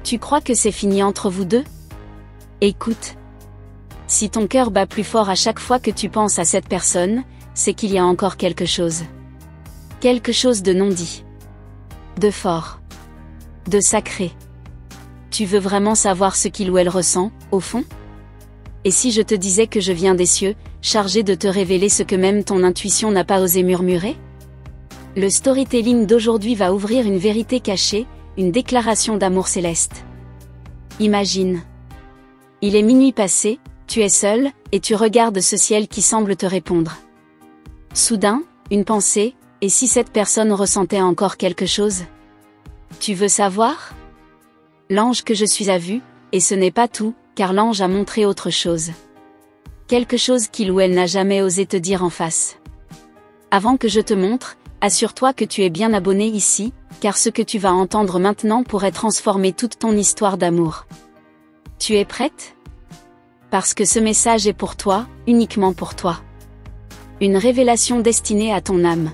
Tu crois que c'est fini entre vous deux? Écoute. Si ton cœur bat plus fort à chaque fois que tu penses à cette personne, c'est qu'il y a encore quelque chose. Quelque chose de non dit. De fort. De sacré. Tu veux vraiment savoir ce qu'il ou elle ressent, au fond? Et si je te disais que je viens des cieux, chargé de te révéler ce que même ton intuition n'a pas osé murmurer? Le storytelling d'aujourd'hui va ouvrir une vérité cachée, une déclaration d'amour céleste. Imagine. Il est minuit passé, tu es seul, et tu regardes ce ciel qui semble te répondre. Soudain, une pensée, et si cette personne ressentait encore quelque chose? Tu veux savoir? L'ange que je suis a vu, et ce n'est pas tout, car l'ange a montré autre chose. Quelque chose qu'il ou elle n'a jamais osé te dire en face. Avant que je te montre, assure-toi que tu es bien abonné ici, car ce que tu vas entendre maintenant pourrait transformer toute ton histoire d'amour. Tu es prête? Parce que ce message est pour toi, uniquement pour toi. Une révélation destinée à ton âme.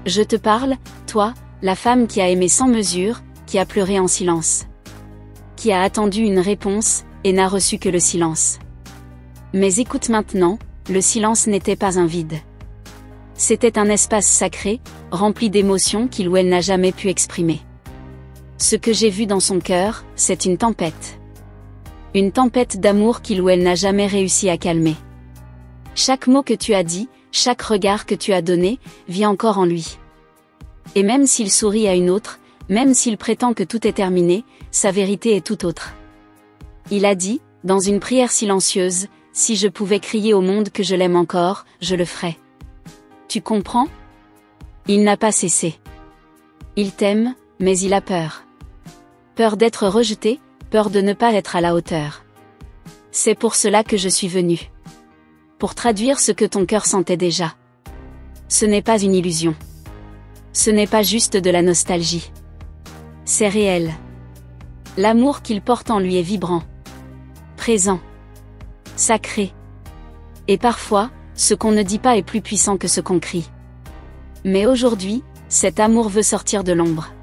Je te parle, toi, la femme qui a aimé sans mesure, qui a pleuré en silence. Qui a attendu une réponse, et n'a reçu que le silence. Mais écoute maintenant, le silence n'était pas un vide. C'était un espace sacré, rempli d'émotions qu'il ou elle n'a jamais pu exprimer. Ce que j'ai vu dans son cœur, c'est une tempête. Une tempête d'amour qu'il ou elle n'a jamais réussi à calmer. Chaque mot que tu as dit, chaque regard que tu as donné, vit encore en lui. Et même s'il sourit à une autre, même s'il prétend que tout est terminé, sa vérité est tout autre. Il a dit, dans une prière silencieuse, « Si je pouvais crier au monde que je l'aime encore, je le ferais. » Tu comprends? Il n'a pas cessé. Il t'aime, mais il a peur. Peur d'être rejeté, peur de ne pas être à la hauteur. C'est pour cela que je suis venue. Pour traduire ce que ton cœur sentait déjà. Ce n'est pas une illusion. Ce n'est pas juste de la nostalgie. C'est réel. L'amour qu'il porte en lui est vibrant. Présent. Sacré. Et parfois, ce qu'on ne dit pas est plus puissant que ce qu'on crie. Mais aujourd'hui, cet amour veut sortir de l'ombre.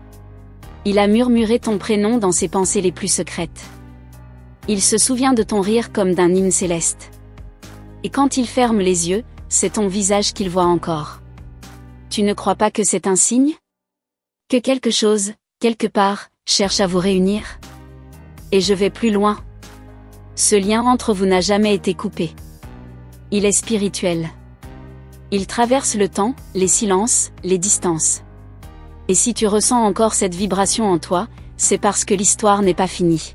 Il a murmuré ton prénom dans ses pensées les plus secrètes. Il se souvient de ton rire comme d'un hymne céleste. Et quand il ferme les yeux, c'est ton visage qu'il voit encore. Tu ne crois pas que c'est un signe? Que quelque chose, quelque part, cherche à vous réunir? Et je vais plus loin. Ce lien entre vous n'a jamais été coupé. Il est spirituel. Il traverse le temps, les silences, les distances. Et si tu ressens encore cette vibration en toi, c'est parce que l'histoire n'est pas finie.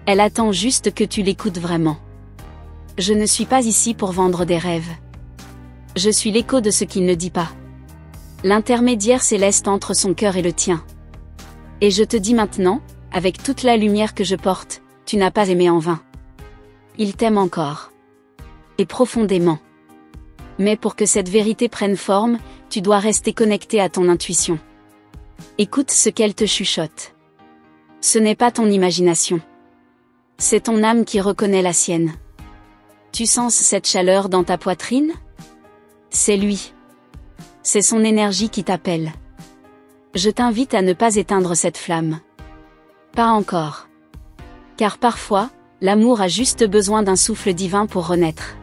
Elle attend juste que tu l'écoutes vraiment. Je ne suis pas ici pour vendre des rêves. Je suis l'écho de ce qu'il ne dit pas. L'intermédiaire céleste entre son cœur et le tien. Et je te dis maintenant, avec toute la lumière que je porte, tu n'as pas aimé en vain. Il t'aime encore. Et profondément. Mais pour que cette vérité prenne forme, tu dois rester connecté à ton intuition. Écoute ce qu'elle te chuchote. Ce n'est pas ton imagination. C'est ton âme qui reconnaît la sienne. Tu sens cette chaleur dans ta poitrine? C'est lui. C'est son énergie qui t'appelle. Je t'invite à ne pas éteindre cette flamme. Pas encore. Car parfois, l'amour a juste besoin d'un souffle divin pour renaître.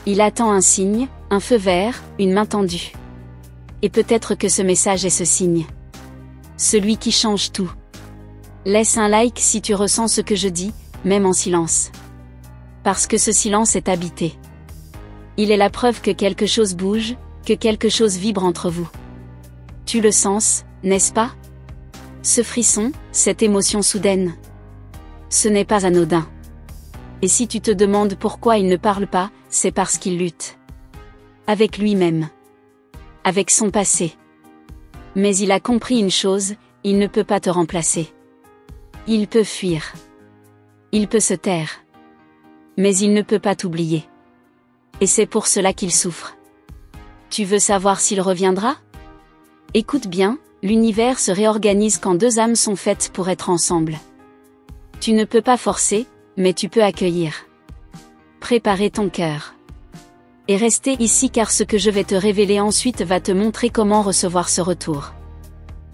Il attend un signe, un feu vert, une main tendue. Et peut-être que ce message est ce signe. Celui qui change tout. Laisse un like si tu ressens ce que je dis, même en silence. Parce que ce silence est habité. Il est la preuve que quelque chose bouge, que quelque chose vibre entre vous. Tu le sens, n'est-ce pas? Ce frisson, cette émotion soudaine. Ce n'est pas anodin. Et si tu te demandes pourquoi il ne parle pas, c'est parce qu'il lutte. Avec lui-même. Avec son passé. Mais il a compris une chose, il ne peut pas te remplacer. Il peut fuir. Il peut se taire. Mais il ne peut pas t'oublier. Et c'est pour cela qu'il souffre. Tu veux savoir s'il reviendra? Écoute bien, l'univers se réorganise quand deux âmes sont faites pour être ensemble. Tu ne peux pas forcer, mais tu peux accueillir. Préparer ton cœur. Et rester ici car ce que je vais te révéler ensuite va te montrer comment recevoir ce retour.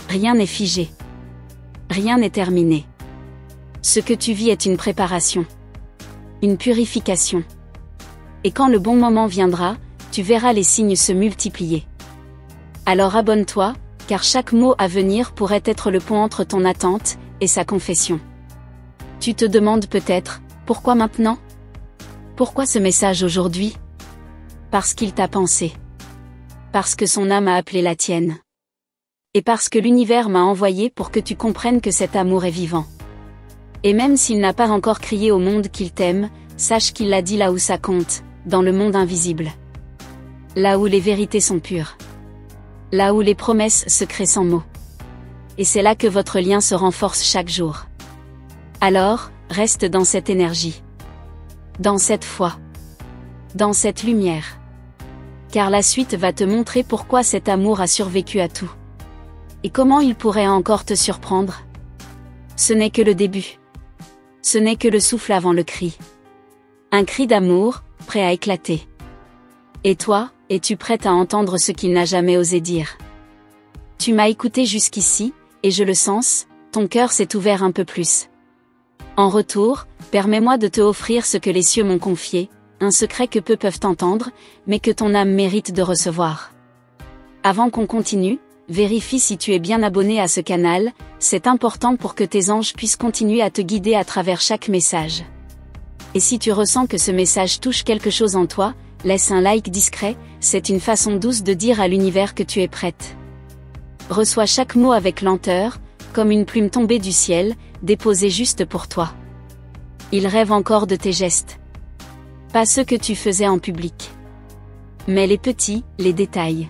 Rien n'est figé. Rien n'est terminé. Ce que tu vis est une préparation. Une purification. Et quand le bon moment viendra, tu verras les signes se multiplier. Alors abonne-toi, car chaque mot à venir pourrait être le pont entre ton attente et sa confession. Tu te demandes peut-être, pourquoi maintenant? Pourquoi ce message aujourd'hui? Parce qu'il t'a pensé. Parce que son âme a appelé la tienne. Et parce que l'univers m'a envoyé pour que tu comprennes que cet amour est vivant. Et même s'il n'a pas encore crié au monde qu'il t'aime, sache qu'il l'a dit là où ça compte, dans le monde invisible. Là où les vérités sont pures. Là où les promesses se créent sans mots. Et c'est là que votre lien se renforce chaque jour. Alors, reste dans cette énergie. Dans cette foi. Dans cette lumière. Car la suite va te montrer pourquoi cet amour a survécu à tout. Et comment il pourrait encore te surprendre? Ce n'est que le début. Ce n'est que le souffle avant le cri. Un cri d'amour, prêt à éclater. Et toi, es-tu prête à entendre ce qu'il n'a jamais osé dire? Tu m'as écouté jusqu'ici, et je le sens, ton cœur s'est ouvert un peu plus. En retour, permets-moi de te offrir ce que les cieux m'ont confié, un secret que peu peuvent entendre, mais que ton âme mérite de recevoir. Avant qu'on continue, vérifie si tu es bien abonné à ce canal, c'est important pour que tes anges puissent continuer à te guider à travers chaque message. Et si tu ressens que ce message touche quelque chose en toi, laisse un like discret, c'est une façon douce de dire à l'univers que tu es prête. Reçois chaque mot avec lenteur, comme une plume tombée du ciel, déposée juste pour toi. Il rêve encore de tes gestes. Pas ceux que tu faisais en public. Mais les petits, les détails.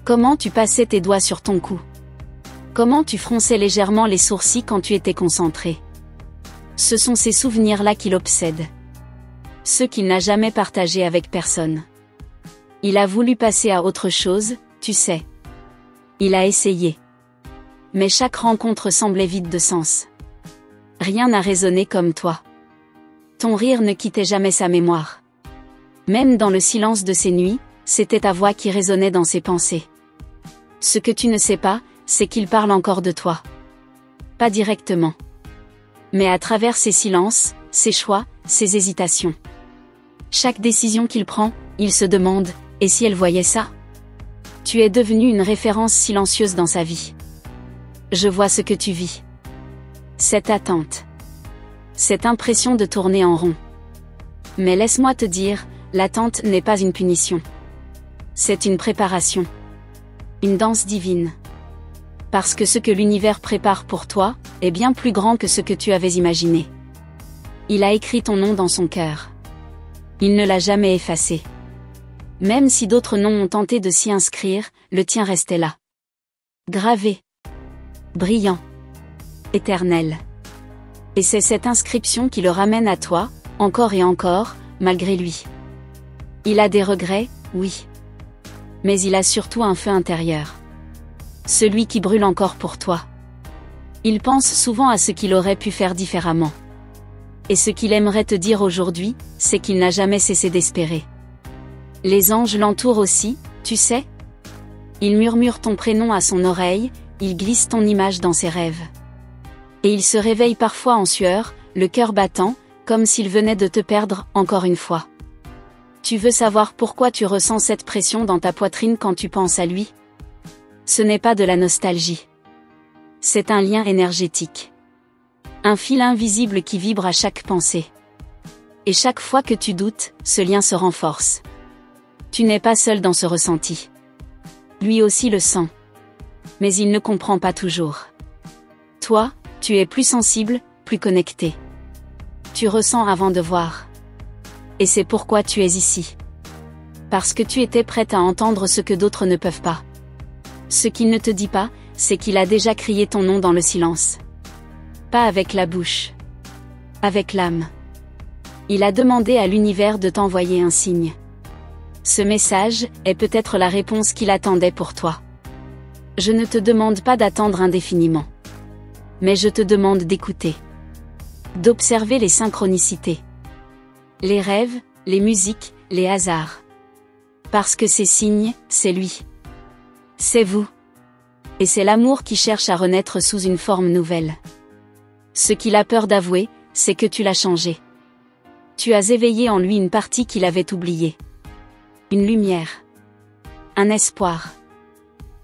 Comment tu passais tes doigts sur ton cou? Comment tu fronçais légèrement les sourcils quand tu étais concentré? Ce sont ces souvenirs-là qui l'obsèdent. Ceux qu'il n'a jamais partagés avec personne. Il a voulu passer à autre chose, tu sais. Il a essayé. Mais chaque rencontre semblait vide de sens. Rien n'a résonné comme toi. Ton rire ne quittait jamais sa mémoire. Même dans le silence de ses nuits, c'était ta voix qui résonnait dans ses pensées. Ce que tu ne sais pas, c'est qu'il parle encore de toi. Pas directement. Mais à travers ses silences, ses choix, ses hésitations. Chaque décision qu'il prend, il se demande, et si elle voyait ça? Tu es devenu une référence silencieuse dans sa vie. Je vois ce que tu vis. Cette attente. Cette impression de tourner en rond. Mais laisse-moi te dire, l'attente n'est pas une punition. C'est une préparation. Une danse divine. Parce que ce que l'univers prépare pour toi, est bien plus grand que ce que tu avais imaginé. Il a écrit ton nom dans son cœur. Il ne l'a jamais effacé. Même si d'autres noms ont tenté de s'y inscrire, le tien restait là. Gravé. Brillant. Éternel. Et c'est cette inscription qui le ramène à toi, encore et encore, malgré lui. Il a des regrets, oui. Mais il a surtout un feu intérieur. Celui qui brûle encore pour toi. Il pense souvent à ce qu'il aurait pu faire différemment. Et ce qu'il aimerait te dire aujourd'hui, c'est qu'il n'a jamais cessé d'espérer. Les anges l'entourent aussi, tu sais. Ils murmurent ton prénom à son oreille, ils glissent ton image dans ses rêves. Et il se réveille parfois en sueur, le cœur battant, comme s'il venait de te perdre encore une fois. Tu veux savoir pourquoi tu ressens cette pression dans ta poitrine quand tu penses à lui? Ce n'est pas de la nostalgie. C'est un lien énergétique. Un fil invisible qui vibre à chaque pensée. Et chaque fois que tu doutes, ce lien se renforce. Tu n'es pas seul dans ce ressenti. Lui aussi le sent. Mais il ne comprend pas toujours. Toi, tu es plus sensible, plus connecté. Tu ressens avant de voir. Et c'est pourquoi tu es ici. Parce que tu étais prête à entendre ce que d'autres ne peuvent pas. Ce qu'il ne te dit pas, c'est qu'il a déjà crié ton nom dans le silence. Pas avec la bouche. Avec l'âme. Il a demandé à l'univers de t'envoyer un signe. Ce message est peut-être la réponse qu'il attendait pour toi. Je ne te demande pas d'attendre indéfiniment. Mais je te demande d'écouter. D'observer les synchronicités. Les rêves, les musiques, les hasards. Parce que ces signes, c'est lui. C'est vous. Et c'est l'amour qui cherche à renaître sous une forme nouvelle. Ce qu'il a peur d'avouer, c'est que tu l'as changé. Tu as éveillé en lui une partie qu'il avait oubliée. Une lumière. Un espoir.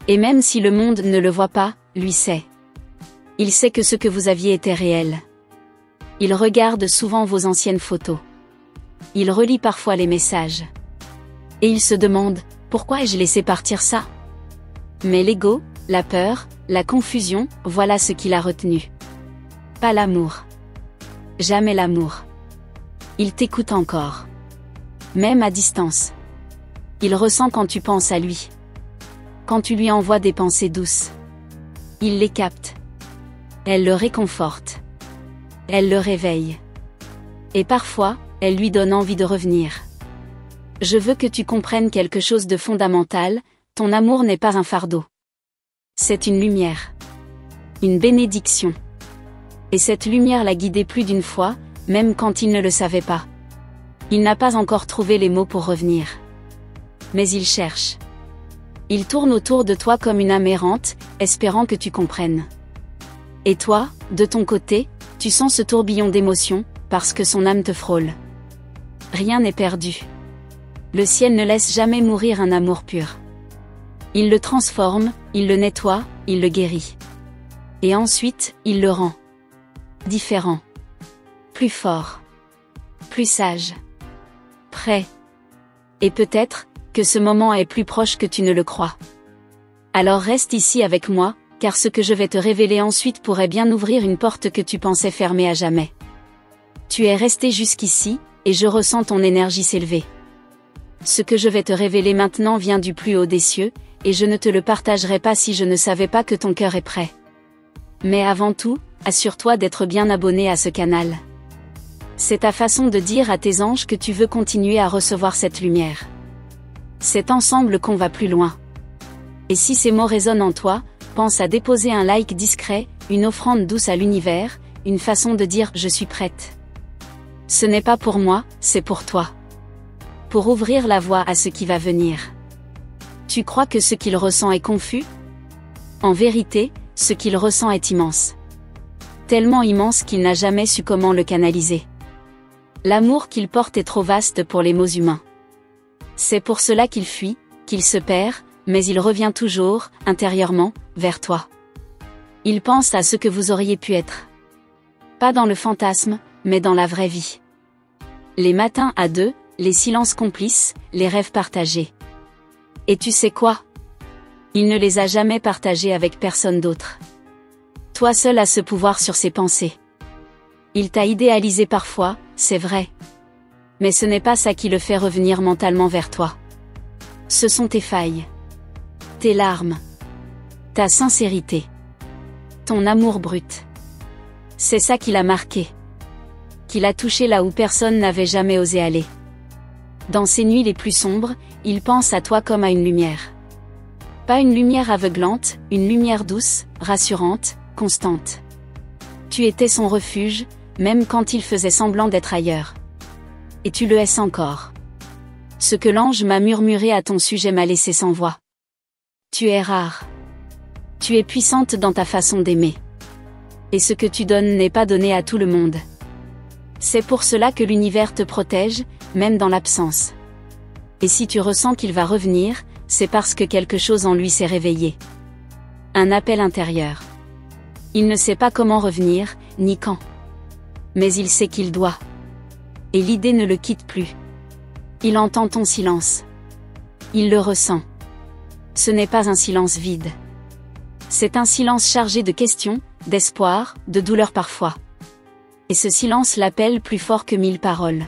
Et même si le monde ne le voit pas, lui sait. Il sait que ce que vous aviez était réel. Il regarde souvent vos anciennes photos. Il relit parfois les messages. Et il se demande, pourquoi ai-je laissé partir ça? Mais l'ego, la peur, la confusion, voilà ce qu'il a retenu. Pas l'amour. Jamais l'amour. Il t'écoute encore. Même à distance. Il ressent quand tu penses à lui. Quand tu lui envoies des pensées douces. Il les capte. Elle le réconforte. Elle le réveille. Et parfois, elle lui donne envie de revenir. Je veux que tu comprennes quelque chose de fondamental, ton amour n'est pas un fardeau. C'est une lumière. Une bénédiction. Et cette lumière l'a guidé plus d'une fois, même quand il ne le savait pas. Il n'a pas encore trouvé les mots pour revenir. Mais il cherche. Il tourne autour de toi comme une âme errante, espérant que tu comprennes. Et toi, de ton côté, tu sens ce tourbillon d'émotions, parce que son âme te frôle. Rien n'est perdu. Le ciel ne laisse jamais mourir un amour pur. Il le transforme, il le nettoie, il le guérit. Et ensuite, il le rend différent. Plus fort. Plus sage. Prêt. Et peut-être, que ce moment est plus proche que tu ne le crois. Alors reste ici avec moi, car ce que je vais te révéler ensuite pourrait bien ouvrir une porte que tu pensais fermée à jamais. Tu es resté jusqu'ici, et je ressens ton énergie s'élever. Ce que je vais te révéler maintenant vient du plus haut des cieux, et je ne te le partagerai pas si je ne savais pas que ton cœur est prêt. Mais avant tout, assure-toi d'être bien abonné à ce canal. C'est ta façon de dire à tes anges que tu veux continuer à recevoir cette lumière. C'est ensemble qu'on va plus loin. Et si ces mots résonnent en toi, pense à déposer un like discret, une offrande douce à l'univers, une façon de dire « je suis prête ». Ce n'est pas pour moi, c'est pour toi. Pour ouvrir la voie à ce qui va venir. Tu crois que ce qu'il ressent est confus? En vérité, ce qu'il ressent est immense. Tellement immense qu'il n'a jamais su comment le canaliser. L'amour qu'il porte est trop vaste pour les mots humains. C'est pour cela qu'il fuit, qu'il se perd, mais il revient toujours, intérieurement, vers toi. Il pense à ce que vous auriez pu être. Pas dans le fantasme, mais dans la vraie vie. Les matins à deux, les silences complices, les rêves partagés. Et tu sais quoi? Il ne les a jamais partagés avec personne d'autre. Toi seul as ce pouvoir sur ses pensées. Il t'a idéalisé parfois, c'est vrai. Mais ce n'est pas ça qui le fait revenir mentalement vers toi. Ce sont tes failles. Tes larmes. Ta sincérité. Ton amour brut. C'est ça qui l'a marqué. Qui l'a touché là où personne n'avait jamais osé aller. Dans ces nuits les plus sombres, il pense à toi comme à une lumière. Pas une lumière aveuglante, une lumière douce, rassurante, constante. Tu étais son refuge, même quand il faisait semblant d'être ailleurs. Et tu le es encore. Ce que l'ange m'a murmuré à ton sujet m'a laissé sans voix. Tu es rare. Tu es puissante dans ta façon d'aimer. Et ce que tu donnes n'est pas donné à tout le monde. C'est pour cela que l'univers te protège, même dans l'absence. Et si tu ressens qu'il va revenir, c'est parce que quelque chose en lui s'est réveillé. Un appel intérieur. Il ne sait pas comment revenir, ni quand. Mais il sait qu'il doit. Et l'idée ne le quitte plus. Il entend ton silence. Il le ressent. Ce n'est pas un silence vide. C'est un silence chargé de questions, d'espoir, de douleur parfois. Et ce silence l'appelle plus fort que 1000 paroles.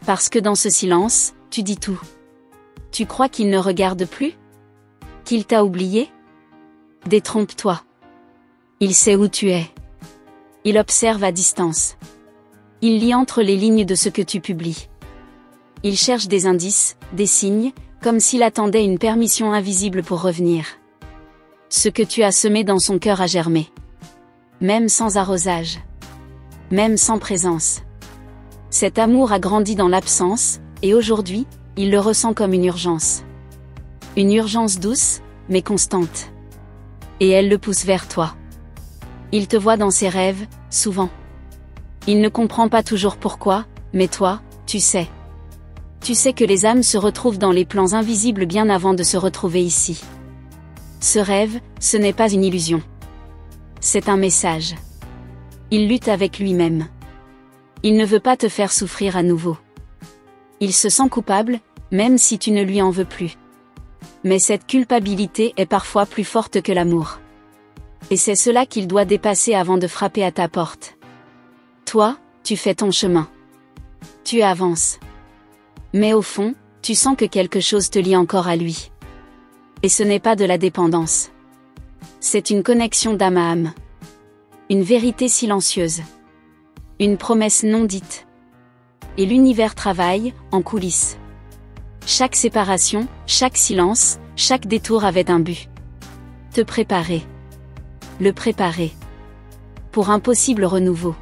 Parce que dans ce silence, tu dis tout. Tu crois qu'il ne regarde plus? Qu'il t'a oublié? Détrompe-toi. Il sait où tu es. Il observe à distance. Il lit entre les lignes de ce que tu publies. Il cherche des indices, des signes, comme s'il attendait une permission invisible pour revenir. Ce que tu as semé dans son cœur a germé. Même sans arrosage. Même sans présence. Cet amour a grandi dans l'absence, et aujourd'hui, il le ressent comme une urgence. Une urgence douce, mais constante. Et elle le pousse vers toi. Il te voit dans ses rêves, Souvent. Il ne comprend pas toujours pourquoi, mais toi, tu sais. Tu sais que les âmes se retrouvent dans les plans invisibles bien avant de se retrouver ici. Ce rêve, ce n'est pas une illusion. C'est un message. Il lutte avec lui-même. Il ne veut pas te faire souffrir à nouveau. Il se sent coupable, même si tu ne lui en veux plus. Mais cette culpabilité est parfois plus forte que l'amour. Et c'est cela qu'il doit dépasser avant de frapper à ta porte. Toi, tu fais ton chemin. Tu avances. Mais au fond, tu sens que quelque chose te lie encore à lui. Et ce n'est pas de la dépendance. C'est une connexion d'âme à âme. Une vérité silencieuse. Une promesse non dite. Et l'univers travaille, en coulisses. Chaque séparation, chaque silence, chaque détour avait un but. Te préparer. Le préparer. Pour un possible renouveau.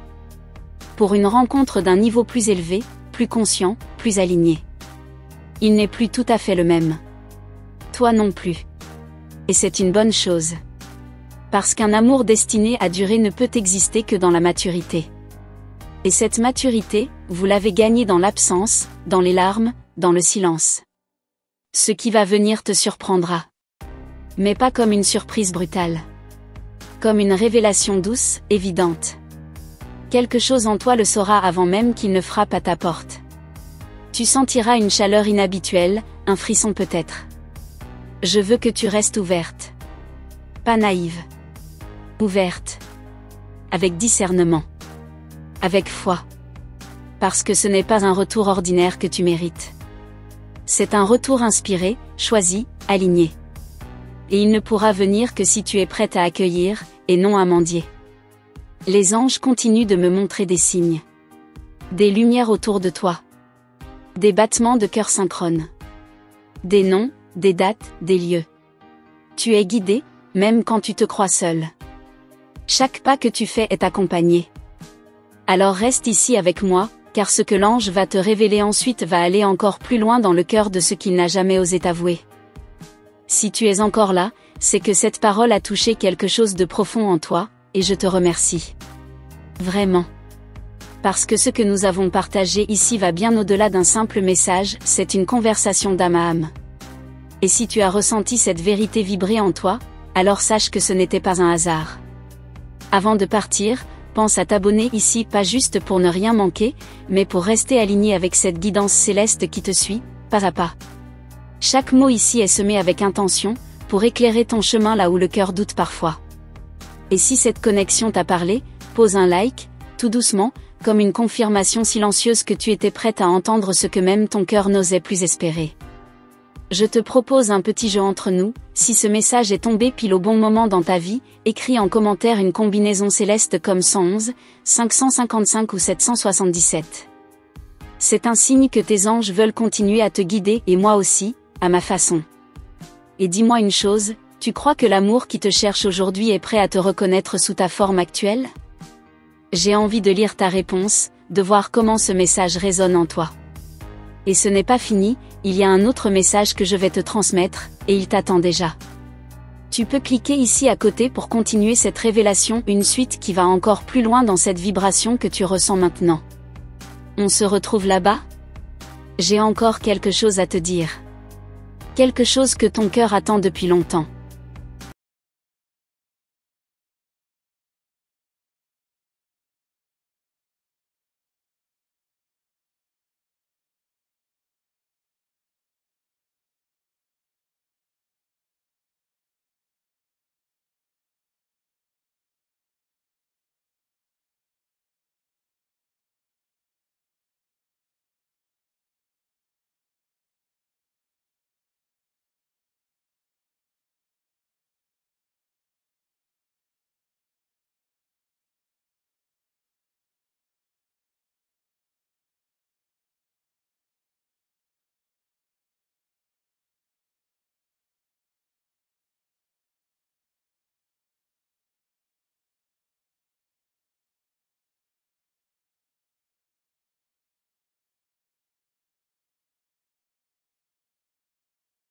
Pour une rencontre d'un niveau plus élevé, plus conscient, plus aligné. Il n'est plus tout à fait le même. Toi non plus. Et c'est une bonne chose. Parce qu'un amour destiné à durer ne peut exister que dans la maturité. Et cette maturité, vous l'avez gagnée dans l'absence, dans les larmes, dans le silence. Ce qui va venir te surprendra. Mais pas comme une surprise brutale. Comme une révélation douce, évidente. Quelque chose en toi le saura avant même qu'il ne frappe à ta porte. Tu sentiras une chaleur inhabituelle, un frisson peut-être. Je veux que tu restes ouverte. Pas naïve. Ouverte. Avec discernement. Avec foi. Parce que ce n'est pas un retour ordinaire que tu mérites. C'est un retour inspiré, choisi, aligné. Et il ne pourra venir que si tu es prête à accueillir, et non à mendier. Les anges continuent de me montrer des signes. Des lumières autour de toi. Des battements de cœur synchrones. Des noms, des dates, des lieux. Tu es guidé, même quand tu te crois seul. Chaque pas que tu fais est accompagné. Alors reste ici avec moi, car ce que l'ange va te révéler ensuite va aller encore plus loin dans le cœur de ce qu'il n'a jamais osé t'avouer. Si tu es encore là, c'est que cette parole a touché quelque chose de profond en toi, et je te remercie. Vraiment. Parce que ce que nous avons partagé ici va bien au-delà d'un simple message, c'est une conversation d'âme à âme. Et si tu as ressenti cette vérité vibrer en toi, alors sache que ce n'était pas un hasard. Avant de partir, pense à t'abonner ici pas juste pour ne rien manquer, mais pour rester aligné avec cette guidance céleste qui te suit, pas à pas. Chaque mot ici est semé avec intention, pour éclairer ton chemin là où le cœur doute parfois. Et si cette connexion t'a parlé, pose un like, tout doucement, comme une confirmation silencieuse que tu étais prête à entendre ce que même ton cœur n'osait plus espérer. Je te propose un petit jeu entre nous, si ce message est tombé pile au bon moment dans ta vie, écris en commentaire une combinaison céleste comme 111, 555 ou 777. C'est un signe que tes anges veulent continuer à te guider et moi aussi, à ma façon. Et dis-moi une chose, tu crois que l'amour qui te cherche aujourd'hui est prêt à te reconnaître sous ta forme actuelle ? J'ai envie de lire ta réponse, de voir comment ce message résonne en toi. Et ce n'est pas fini, il y a un autre message que je vais te transmettre, et il t'attend déjà. Tu peux cliquer ici à côté pour continuer cette révélation, une suite qui va encore plus loin dans cette vibration que tu ressens maintenant. On se retrouve là-bas ? J'ai encore quelque chose à te dire. Quelque chose que ton cœur attend depuis longtemps.